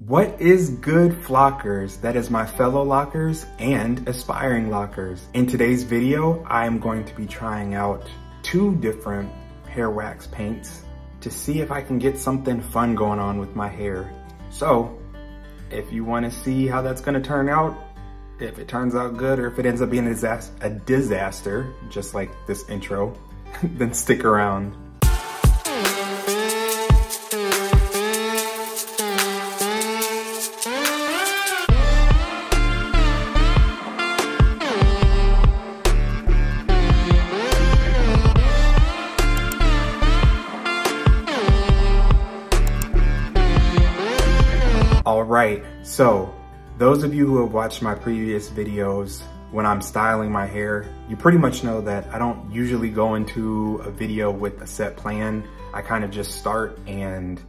What is good, flockers? That is my fellow lockers and aspiring lockers. In today's video, I'm going to be trying out 2 different hair wax paints to see if I can get something fun going on with my hair. So, if you want to see how that's going to turn out, if it turns out good or if it ends up being a disaster, just like this intro, then stick around. Alright, so those of you who have watched my previous videos when I'm styling my hair, you pretty much know that I don't usually go into a video with a set plan. I kind of just start and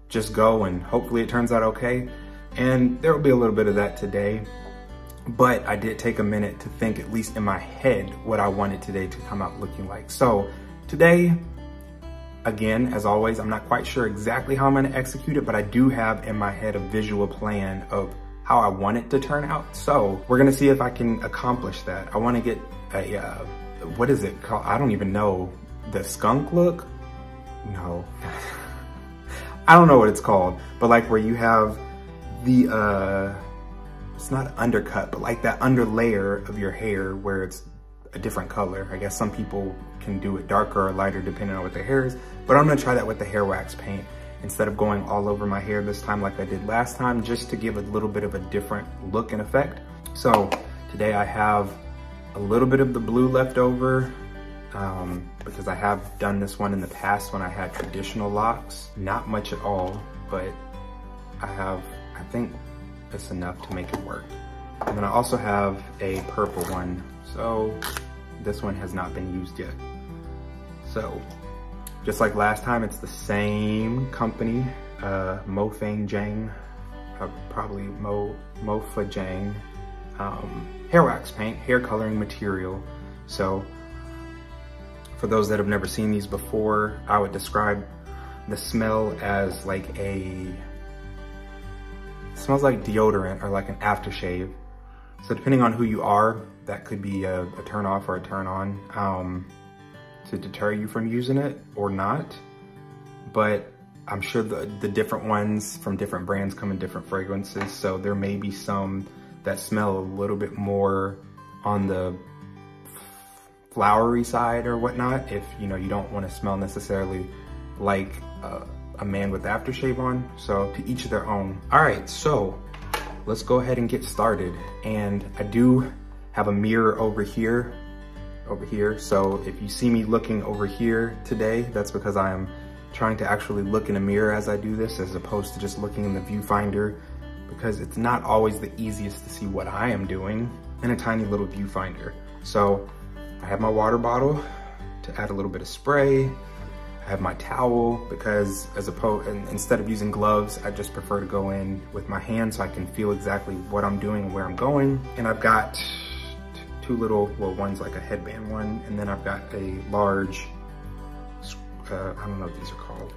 just go, and hopefully it turns out okay. And there will be a little bit of that today, but I did take a minute to think, at least in my head, what I wanted today to come out looking like. So today, again, as always, I'm not quite sure exactly how I'm gonna execute it, but I do have in my head a visual plan of how I want it to turn out. So we're gonna see if I can accomplish that. I wanna get a, what is it called? I don't even know. The skunk look? No. I don't know what it's called, but like where you have the, it's not undercut, but like that under layer of your hair where it's a different color. I guess some people can do it darker or lighter depending on what their hair is, but I'm gonna try that with the hair wax paint instead of going all over my hair this time like I did last time, just to give a little bit of a different look and effect. So today I have a little bit of the blue left over because I have done this one in the past when I had traditional locks. Not much at all, but I think it's enough to make it work. And then I also have a purple one. So this one has not been used yet. So just like last time, it's the same company, Mofajang, probably Mofajang hair wax paint, hair coloring material. So for those that have never seen these before, I would describe the smell as like it smells like deodorant or like an aftershave. So depending on who you are, that could be a turn off or a turn on to deter you from using it or not. But I'm sure the different ones from different brands come in different fragrances. So there may be some that smell a little bit more on the flowery side or whatnot, if you don't want to smell necessarily like a man with aftershave on. So to each their own. All right, so let's go ahead and get started. And I do have a mirror over here. So if you see me looking over here today, that's because I am trying to actually look in a mirror as I do this, as opposed to just looking in the viewfinder, because it's not always the easiest to see what I am doing in a tiny little viewfinder. So I have my water bottle to add a little bit of spray. I have my towel because instead of using gloves, I just prefer to go in with my hands so I can feel exactly what I'm doing and where I'm going. And I've got 2 little, well, one's like a headband one, and then I've got a large, I don't know what these are called,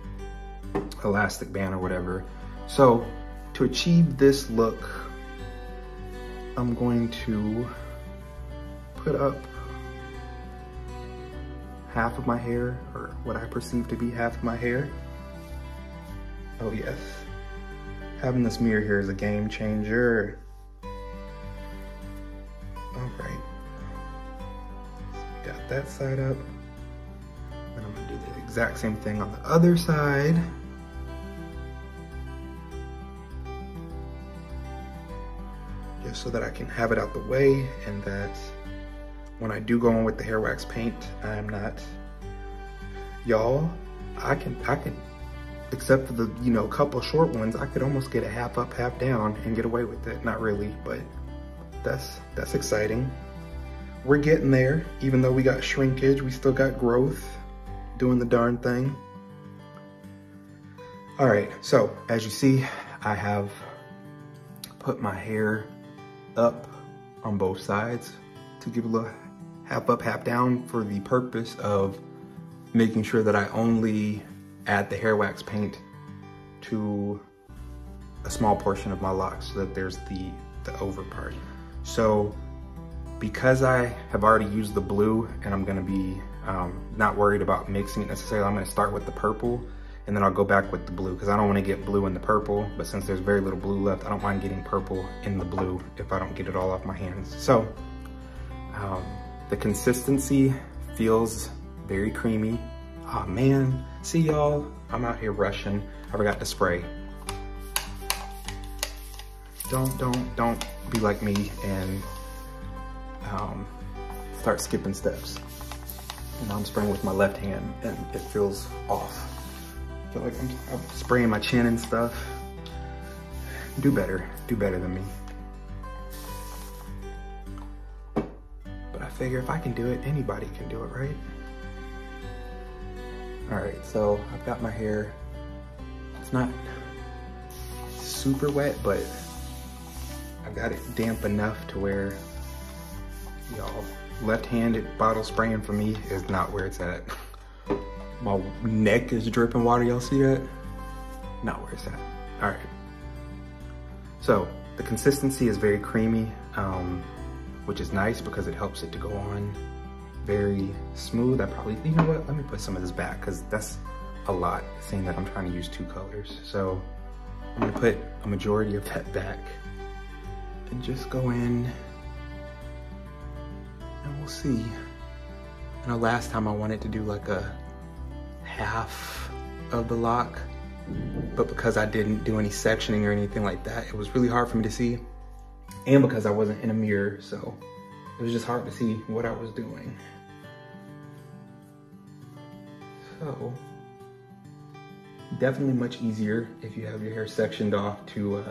elastic band or whatever. So to achieve this look, I'm going to put up half of my hair, or what I perceive to be half of my hair. Oh yes, having this mirror here is a game changer. All right, so got that side up, and I'm gonna do the exact same thing on the other side. Just so that I can have it out the way, and that when I do go in with the hair wax paint, I'm not, y'all, I can, except for the, couple short ones, I could almost get a half up, half down and get away with it. Not really, but that's exciting. We're getting there. Even though we got shrinkage, we still got growth, doing the darn thing. All right, so as you see, I have put my hair up on both sides to give a little half up, half down, for the purpose of making sure that I only add the hair wax paint to a small portion of my locks so that there's the over part. So because I have already used the blue and I'm gonna be not worried about mixing it necessarily, I'm gonna start with the purple and then I'll go back with the blue because I don't wanna get blue in the purple, but since there's very little blue left, I don't mind getting purple in the blue if I don't get it all off my hands. So the consistency feels very creamy. Oh man, see y'all, I'm out here rushing. I forgot to spray. Don't be like me and start skipping steps. And I'm spraying with my left hand and it feels off. I feel like I'm spraying my chin and stuff. Do better than me. But I figure if I can do it, anybody can do it, right? All right, so I've got my hair. It's not super wet, but I've got it damp enough to where, y'all, left-handed bottle spraying for me is not where it's at. My neck is dripping water, y'all see that? Not where it's at. All right. So the consistency is very creamy, which is nice because it helps it to go on very smooth. You know what? Let me put some of this back because that's a lot, seeing that I'm trying to use 2 colors. So I'm gonna put a majority of that back and just go in and we'll see. I know last time I wanted to do like a half of the lock, but because I didn't do any sectioning or anything like that, it was really hard for me to see. And because I wasn't in a mirror, so it was just hard to see what I was doing. So, definitely much easier if you have your hair sectioned off to,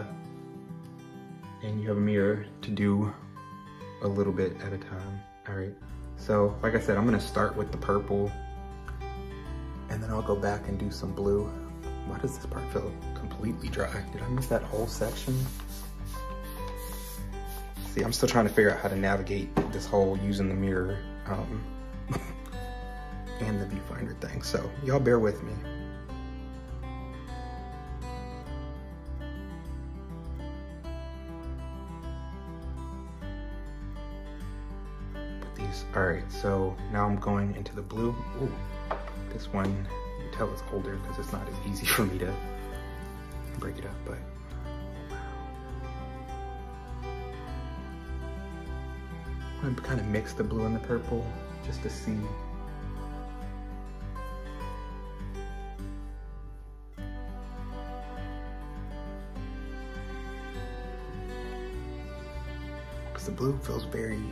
and you have a mirror to do a little bit at a time. All right, so like I said, I'm gonna start with the purple and then I'll go back and do some blue. Why does this part feel completely dry? Did I miss that whole section? See, I'm still trying to figure out how to navigate this whole using the mirror and the viewfinder thing. So y'all bear with me. All right, so now I'm going into the blue. Ooh, this one, you can tell it's older because it's not as easy for me to break it up, but wow. I'm gonna kind of mix the blue and the purple just to see. Because the blue feels very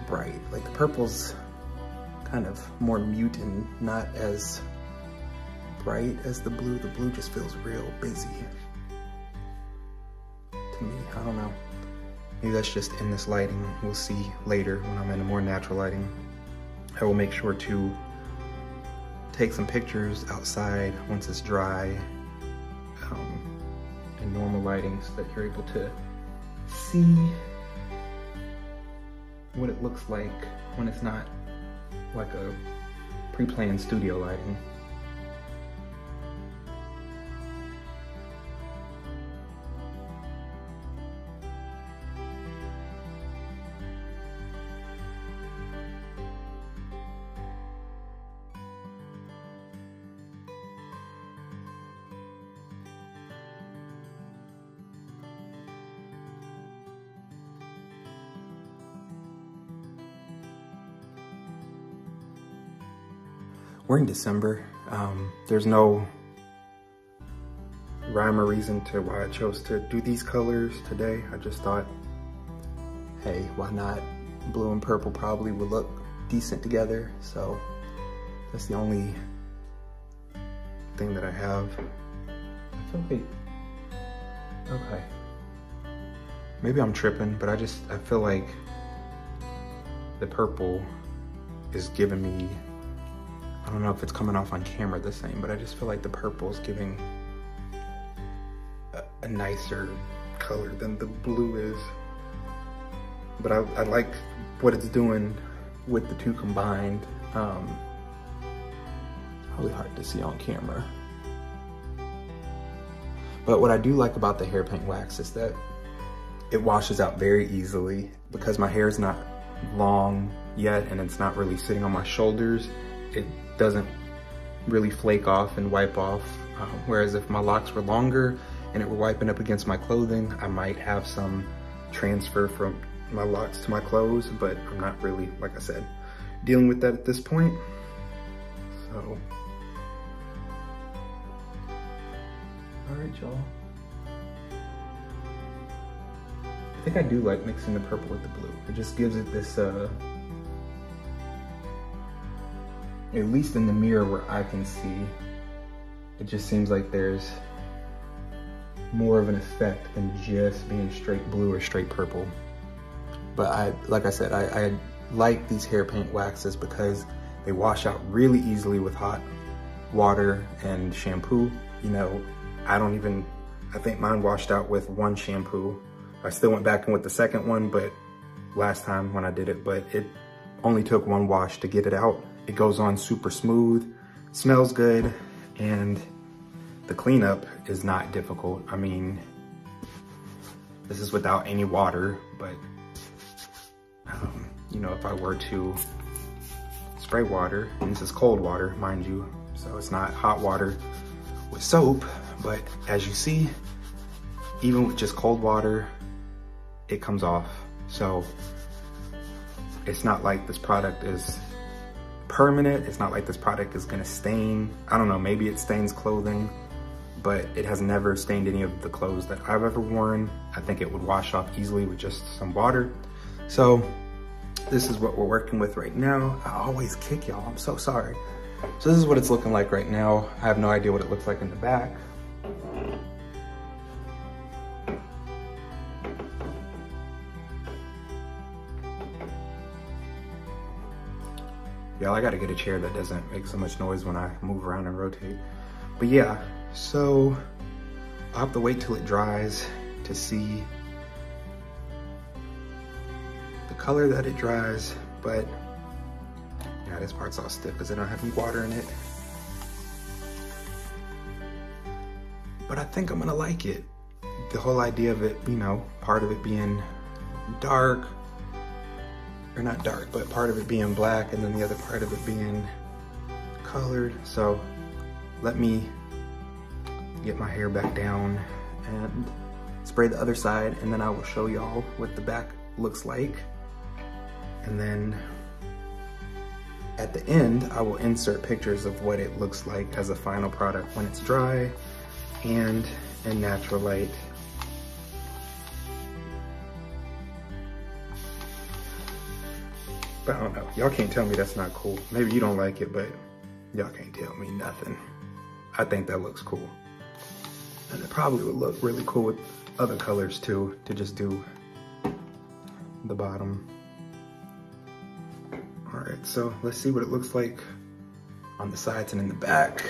bright. Like the purple's kind of more mute and not as bright as the blue. The blue just feels real busy to me. I don't know. Maybe that's just in this lighting. We'll see later when I'm in a more natural lighting. I will make sure to take some pictures outside once it's dry in normal lighting so that you're able to see what it looks like when it's not like a pre-planned studio lighting. We're in December. There's no rhyme or reason to why I chose to do these colors today. I just thought, hey, why not? Blue and purple probably would look decent together. So that's the only thing that I have. I feel like, okay. Maybe I'm tripping, but I feel like the purple is giving me, I don't know if it's coming off on camera the same, but I just feel like the purple is giving a nicer color than the blue is. But I like what it's doing with the two combined. Probably hard to see on camera. But what I do like about the hair paint wax is that it washes out very easily. Because my hair is not long yet and it's not really sitting on my shoulders, it doesn't really flake off and wipe off. Whereas if my locks were longer and it were wiping up against my clothing, I might have some transfer from my locks to my clothes, but I'm not really, like I said, dealing with that at this point. So, all right, y'all. I think I do like mixing the purple with the blue. It just gives it this, at least in the mirror where I can see, it just seems like there's more of an effect than just being straight blue or straight purple. But like I said, I like these hair paint waxes because they wash out really easily with hot water and shampoo. You know, I think mine washed out with one shampoo. I still went back in with the second one, but last time when I did it, but it only took one wash to get it out. It goes on super smooth, smells good, and the cleanup is not difficult. I mean, this is without any water, but you know, if I were to spray water, and this is cold water, mind you, so it's not hot water with soap, but as you see, even with just cold water, it comes off. So it's not like this product is permanent. It's not like this product is gonna stain. I don't know, maybe it stains clothing, but it has never stained any of the clothes that I've ever worn. I think it would wash off easily with just some water. So this is what we're working with right now. I always kick y'all, I'm so sorry. So this is what it's looking like right now. I have no idea what it looks like in the back. Y'all, I gotta get a chair that doesn't make so much noise when I move around and rotate. But yeah, so I'll have to wait till it dries to see the color that it dries, but yeah, this part's all stiff because I don't have any water in it. But I think I'm gonna like it. The whole idea of it, you know, part of it being dark, or not dark, but part of it being black and then the other part of it being colored. So let me get my hair back down and spray the other side, and then I will show y'all what the back looks like. And then at the end, I will insert pictures of what it looks like as a final product when it's dry and in natural light. But I don't know, y'all can't tell me that's not cool. Maybe you don't like it, but y'all can't tell me nothing. I think that looks cool. And it probably would look really cool with other colors too, to just do the bottom. All right, so let's see what it looks like on the sides and in the back.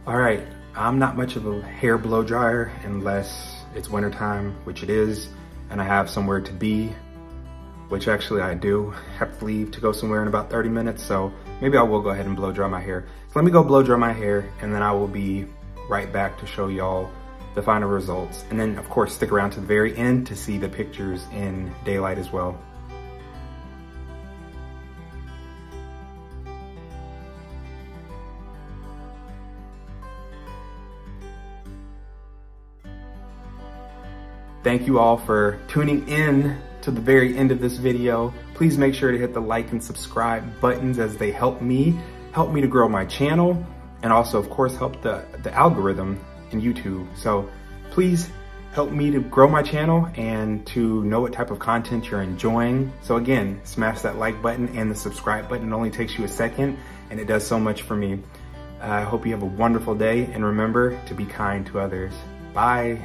All right, I'm not much of a hair blow dryer unless it's wintertime, which it is, and I have somewhere to be, which actually I do have to leave to go somewhere in about 30 minutes, so maybe I will go ahead and blow dry my hair. So let me go blow dry my hair, and then I will be right back to show y'all the final results. And then of course, stick around to the very end to see the pictures in daylight as well. Thank you all for tuning in to the very end of this video. Please make sure to hit the like and subscribe buttons as they help me to grow my channel, and also of course help the algorithm in YouTube. So please help me to grow my channel and to know what type of content you're enjoying. So again, smash that like button and the subscribe button. It only takes you a second and it does so much for me. I hope you have a wonderful day, and remember to be kind to others. Bye.